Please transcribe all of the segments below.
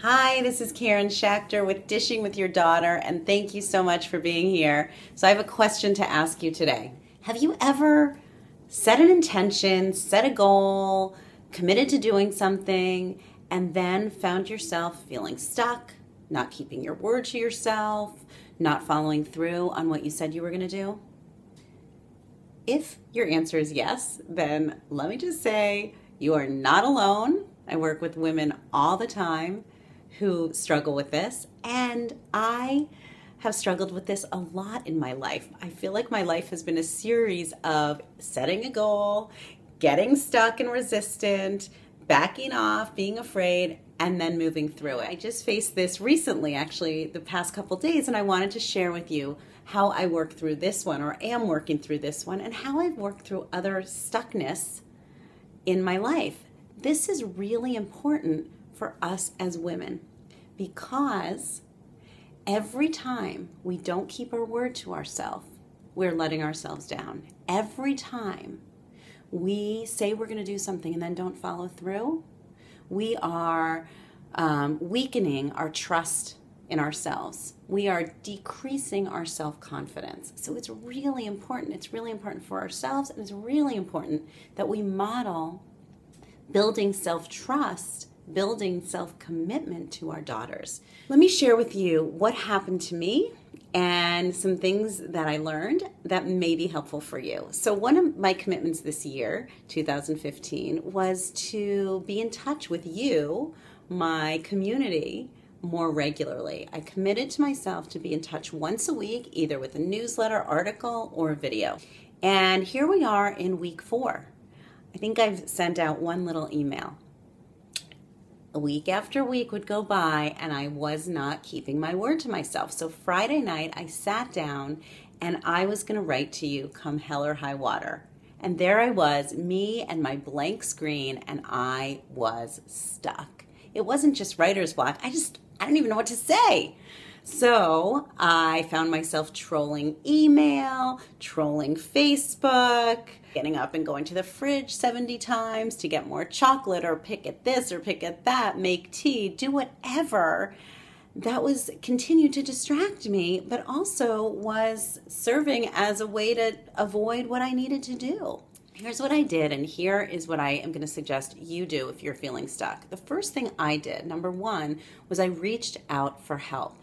Hi, this is Karen Schachter with Dishing with Your Daughter, and thank you so much for being here. So I have a question to ask you today. Have you ever set an intention, set a goal, committed to doing something, and then found yourself feeling stuck, not keeping your word to yourself, not following through on what you said you were going to do? If your answer is yes, then let me just say you are not alone. I work with women all the time who struggle with this, and I have struggled with this a lot in my life. I feel like my life has been a series of setting a goal, getting stuck and resistant, backing off, being afraid, and then moving through it. I just faced this recently, actually, the past couple days, and I wanted to share with you how I work through this one, or am working through this one, and how I've worked through other stuckness in my life. This is really important for us as women, because every time we don't keep our word to ourselves, we're letting ourselves down. Every time we say we're going to do something and then don't follow through, we are weakening our trust in ourselves. We are decreasing our self-confidence. So it's really important. It's really important for ourselves, and it's really important that we model building self-trust, building self-commitment to our daughters. Let me share with you what happened to me and some things that I learned that may be helpful for you. So one of my commitments this year, 2015, was to be in touch with you, my community, more regularly. I committed to myself to be in touch once a week, either with a newsletter, article, or a video. And here we are in week 4. I think I've sent out one little email. A week after week would go by, and I was not keeping my word to myself. So Friday night, I sat down, and I was going to write to you come hell or high water. And there I was, me and my blank screen, and I was stuck. It wasn't just writer's block. I don't even know what to say. So I found myself trolling email, trolling Facebook, getting up and going to the fridge 70 times to get more chocolate, or pick at this or pick at that, make tea, do whatever. That was continued to distract me, but also was serving as a way to avoid what I needed to do. Here's what I did, and here is what I am going to suggest you do if you're feeling stuck. The first thing I did, number one, was I reached out for help.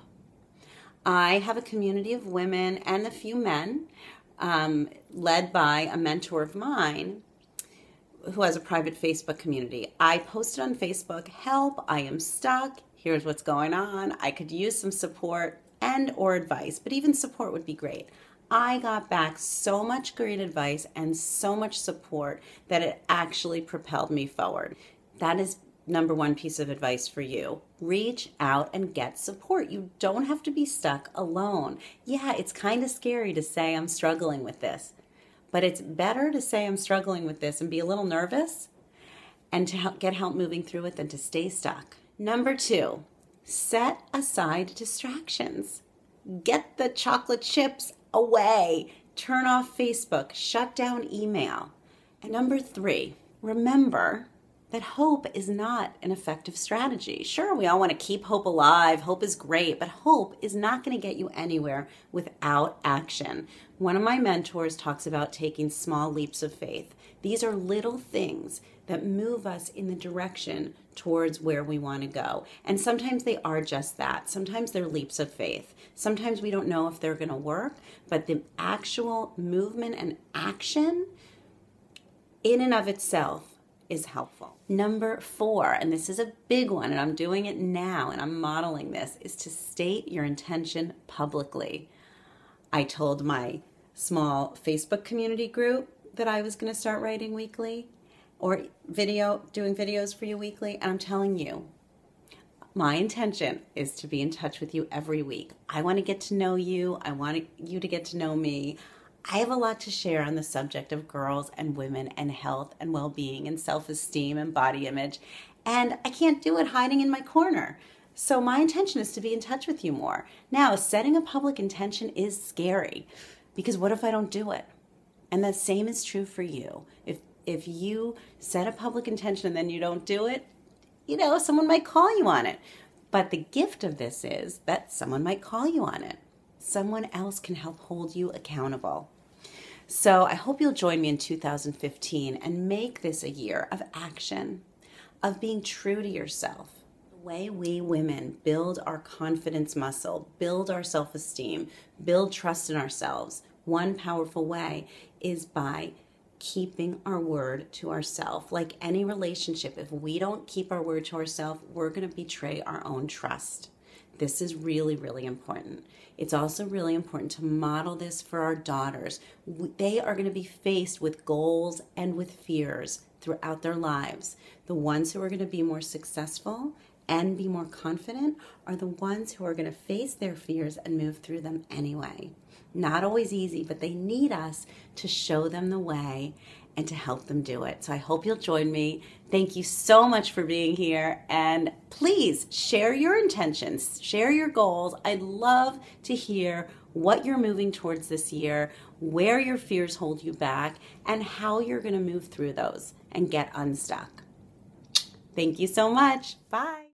I have a community of women and a few men, led by a mentor of mine who has a private Facebook community. I posted on Facebook, help, I am stuck, here's what's going on, I could use some support and or advice, but even support would be great. I got back so much great advice and so much support that it actually propelled me forward. That is number one piece of advice for you. Reach out and get support. You don't have to be stuck alone. Yeah, it's kind of scary to say I'm struggling with this, but it's better to say I'm struggling with this and be a little nervous and to get help moving through it than to stay stuck. Number 2, set aside distractions. Get the chocolate chips away. Turn off Facebook. Shut down email. And number 3, remember that hope is not an effective strategy. Sure, we all want to keep hope alive. Hope is great, but hope is not going to get you anywhere without action. One of my mentors talks about taking small leaps of faith. These are little things that move us in the direction towards where we want to go. And sometimes they are just that. Sometimes they're leaps of faith. Sometimes we don't know if they're going to work, but the actual movement and action in and of itself is helpful. Number 4, and this is a big one, and I'm doing it now, and I'm modeling this, is to state your intention publicly. I told my small Facebook community group that I was going to start writing weekly, or doing videos for you weekly, and I'm telling you, my intention is to be in touch with you every week. I want to get to know you. I want you to get to know me. I have a lot to share on the subject of girls and women and health and well-being and self-esteem and body image, and I can't do it hiding in my corner. So my intention is to be in touch with you more. Now, setting a public intention is scary, because what if I don't do it? And the same is true for you. If you set a public intention and then you don't do it, someone might call you on it. But the gift of this is that someone might call you on it. Someone else can help hold you accountable. So I hope you'll join me in 2015 and make this a year of action, of being true to yourself. The way we women build our confidence muscle, build our self-esteem, build trust in ourselves, one powerful way is by keeping our word to ourselves. Like any relationship, if we don't keep our word to ourselves, we're going to betray our own trust. This is really, really important. It's also really important to model this for our daughters. They are going to be faced with goals and with fears throughout their lives. The ones who are going to be more successful and be more confident are the ones who are going to face their fears and move through them anyway. Not always easy, but they need us to show them the way and to help them do it. So I hope you'll join me. Thank you so much for being here. And please share your intentions, share your goals. I'd love to hear what you're moving towards this year, where your fears hold you back, and how you're going to move through those and get unstuck. Thank you so much. Bye.